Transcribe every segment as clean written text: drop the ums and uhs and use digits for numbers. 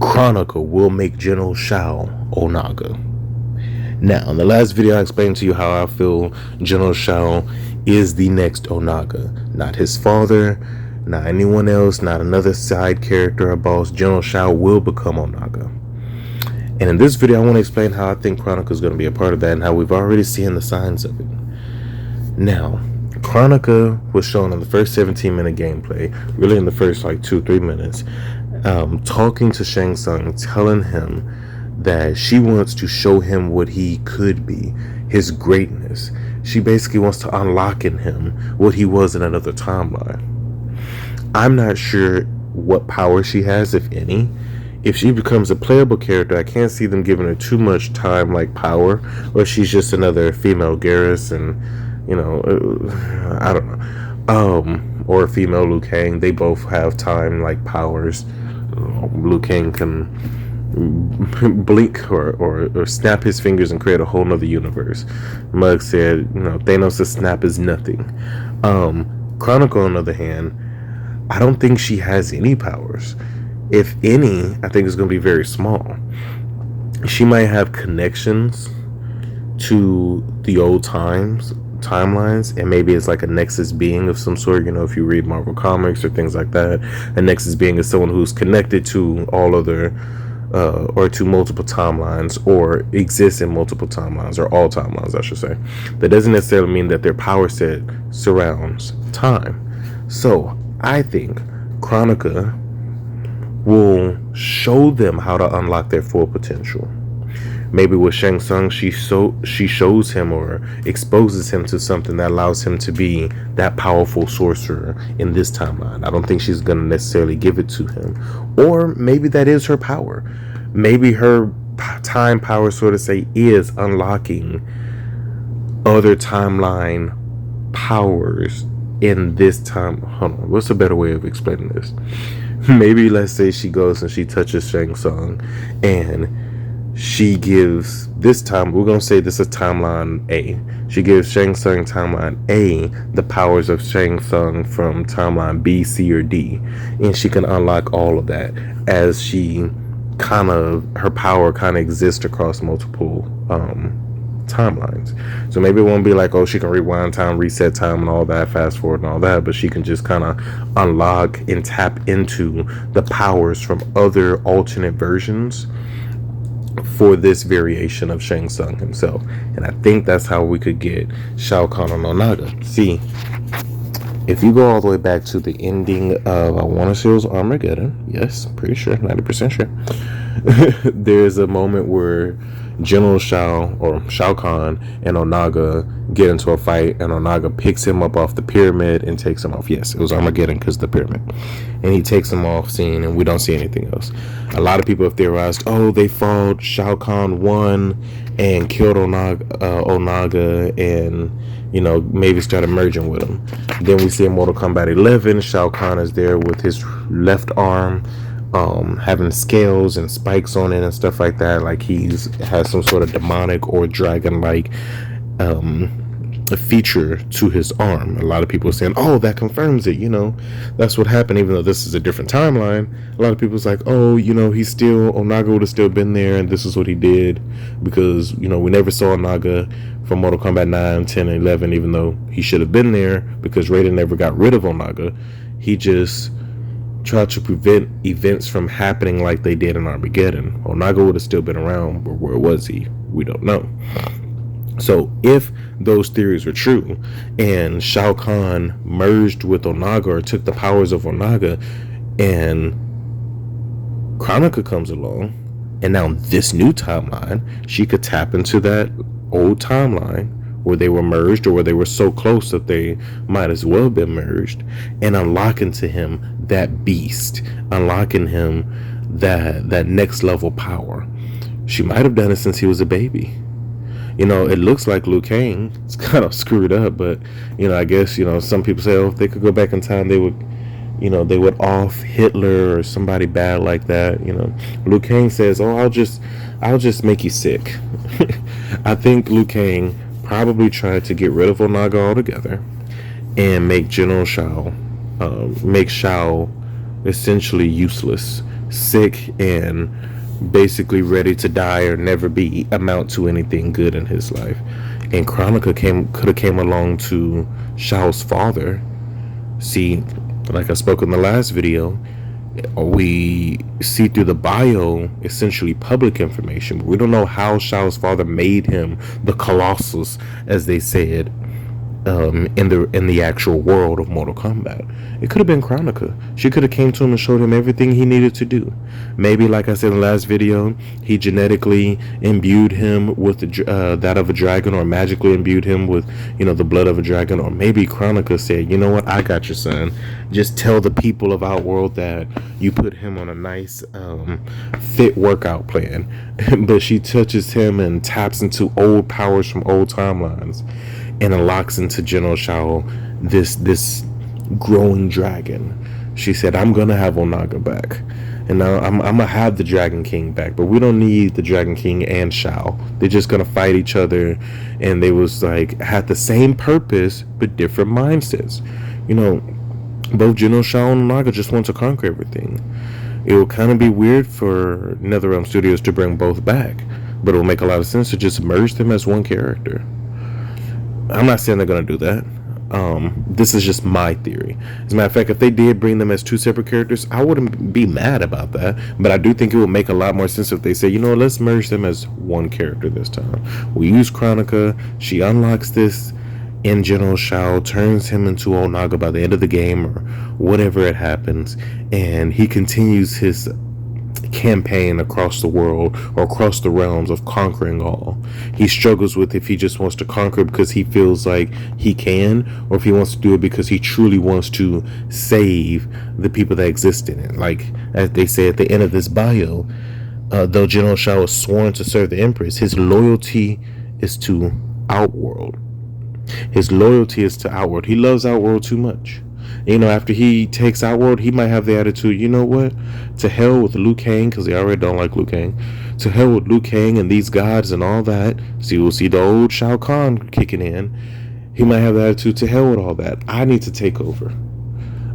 Kronika will make General Shao Onaga. Now, in the last video, I explained to you how I feel General Shao is the next Onaga. Not his father, not anyone else, not another side character or boss. General Shao will become Onaga. And in this video, I want to explain how I think Kronika is going to be a part of that and how we've already seen the signs of it. Now, Kronika was shown in the first 17-minute gameplay, really in the first like 2-3 minutes, talking to Shang Tsung, telling him that she wants to show him what he could be, his greatness. She basically wants to unlock in him what he was in another timeline. I'm not sure what power she has, if any. If she becomes a playable character, I can't see them giving her too much time like power, or she's just another female Garrus, and you know, I don't know, or a female Liu Kang. They both have time like powers. Liu Kang can blink or snap his fingers and create a whole nother universe. Mug said, you know, Thanos' snap is nothing. Kronika, on the other hand, I don't think she has any powers. If any, I think it's going to be very small. She might have connections to the old timelines, and maybe it's like a Nexus being of some sort. You know, if you read Marvel comics or things like that, a Nexus being is someone who's connected to all other or to multiple timelines, or exists in multiple timelines, or all timelines, I should say. That doesn't necessarily mean that their power set surrounds time. So I think Kronika will show them how to unlock their full potential. Maybe with Shang Tsung, she shows him or exposes him to something that allows him to be that powerful sorcerer in this timeline. I don't think she's going to necessarily give it to him. Or maybe that is her power. Maybe her time power, so to say, is unlocking other timeline powers in this time. Hold on, what's a better way of explaining this? Maybe, let's say she goes and she touches Shang Tsung, and she gives, this time, we're going to say this is timeline A. She gives Shang Tsung timeline A the powers of Shang Tsung from timeline B, C, or D. And she can unlock all of that as she her power kind of exists across multiple timelines. So maybe it won't be like, oh, she can rewind time, reset time, and all that, fast forward and all that, but she can just kind of unlock and tap into the powers from other alternate versions for this variation of Shang Tsung himself. And I think that's how we could get Shao Kahn on Onaga. See, if you go all the way back to the ending of, I want to say it was Armageddon, yes, pretty sure, 90% sure, there's a moment where General Shao, or Shao Kahn, and Onaga get into a fight, and Onaga picks him up off the pyramid and takes him off. Yes, it was Armageddon because of the pyramid. And he takes him off scene, and we don't see anything else. A lot of people have theorized, oh, they fought, Shao Kahn won and killed Onaga, and, you know, maybe started merging with him. Then we see in Mortal Kombat 11, Shao Kahn is there with his left arm, having scales and spikes on it and stuff like that, like has some sort of demonic or dragon-like feature to his arm. A lot of people are saying, oh, that confirms it, you know, that's what happened, even though this is a different timeline. A lot of people's like, oh, you know, Onaga would have still been there, and this is what he did, because, you know, we never saw Onaga from Mortal Kombat 9, 10, and 11, even though he should have been there, because Raiden never got rid of Onaga. He just tried to prevent events from happening like they did in Armageddon. Onaga would have still been around, but where was he? We don't know. So if those theories were true, and Shao Kahn merged with Onaga or took the powers of Onaga, and Kronika comes along, and now this new timeline, she could tap into that old timeline where they were merged, or where they were so close that they might as well have been merged, and unlocking to him that beast, unlocking him that next level power. She might have done it since he was a baby. You know, it looks like Liu Kang is kind of screwed up, but, you know, I guess, you know, some people say, oh, if they could go back in time, they would, you know, they would off Hitler or somebody bad like that. You know, Liu Kang says, oh, I'll just make you sick. I think Liu Kang probably tried to get rid of Onaga altogether and make General Shao, make Shao essentially useless, sick, and basically ready to die or never be amount to anything good in his life. And Kronika could have came along to Shao's father. See, like I spoke in the last video, we see through the bio essentially public information. We don't know how Shao's father made him the Colossus, as they said, in the actual world of Mortal Kombat. It could have been Kronika. She could have came to him and showed him everything he needed to do. Maybe, like I said in the last video, he genetically imbued him with that of a dragon, or magically imbued him with, the blood of a dragon. Or maybe Kronika said, you know what, I got your son. Just tell the people of Outworld that you put him on a nice fit workout plan. But she touches him and taps into old powers from old timelines, and unlocks into General Shao this growing dragon. She said, I'm gonna have Onaga back, and now I'm gonna have the Dragon King back, but we don't need the Dragon King and Shao. They're just gonna fight each other, and they was like had the same purpose but different mindsets. Both General Shao and Onaga just want to conquer everything. It will kind of be weird for NetherRealm Studios to bring both back, but it will make a lot of sense to just merge them as one character. I'm not saying they're going to do that. This is just my theory. As a matter of fact, if they did bring them as two separate characters, I wouldn't be mad about that. But I do think it would make a lot more sense if they say, let's merge them as one character this time. We use Kronika. She unlocks this in General Shao, turns him into Onaga by the end of the game, or whatever it happens. And he continues his campaign across the world, or across the realms, of conquering all. He struggles with if he just wants to conquer because he feels like he can, or if he wants to do it because he truly wants to save the people that exist in it. Like, as they say at the end of this bio, though General Shao is sworn to serve the Empress, his loyalty is to Outworld. His loyalty is to Outworld. He loves Outworld too much. After he takes Outworld, he might have the attitude, you know what? To hell with Liu Kang, because they already don't like Liu Kang. To hell with Liu Kang and these gods and all that. So we'll see the old Shao Kahn kicking in. He might have the attitude, to hell with all that. I need to take over.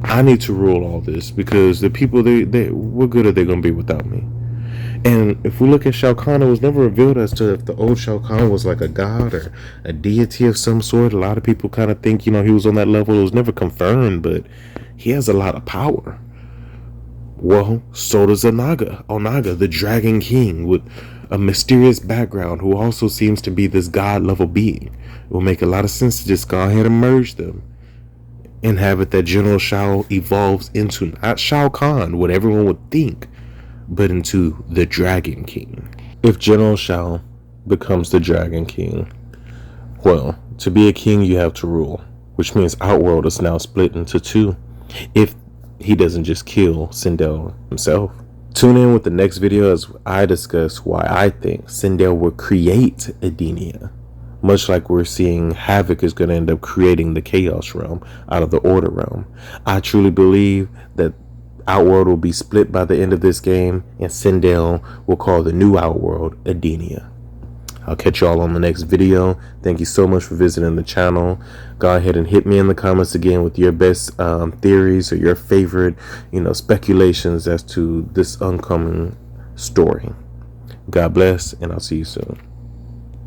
I need to rule all this, because the people, what good are they going to be without me? And if we look at Shao Kahn, it was never revealed as to if the old Shao Kahn was like a god or a deity of some sort. A lot of people kind of think, he was on that level. It was never confirmed, but he has a lot of power. Well, so does Onaga, the Dragon King, with a mysterious background, who also seems to be this god-level being. It will make a lot of sense to just go ahead and merge them and have it that General Shao evolves into, not Shao Kahn, what everyone would think, but into the Dragon King. If General Shao becomes the Dragon King, well, to be a king you have to rule, which means Outworld is now split into two, if he doesn't just kill Sindel himself. Tune in with the next video as I discuss why I think Sindel will create Edenia, much like we're seeing Havoc is going to end up creating the Chaos Realm out of the Order Realm. I truly believe that Outworld will be split by the end of this game, and Sindel will call the new Outworld Edenia. I'll catch y'all on the next video. Thank you so much for visiting the channel. Go ahead and hit me in the comments again with your best theories or your favorite, speculations as to this oncoming story. God bless, and I'll see you soon.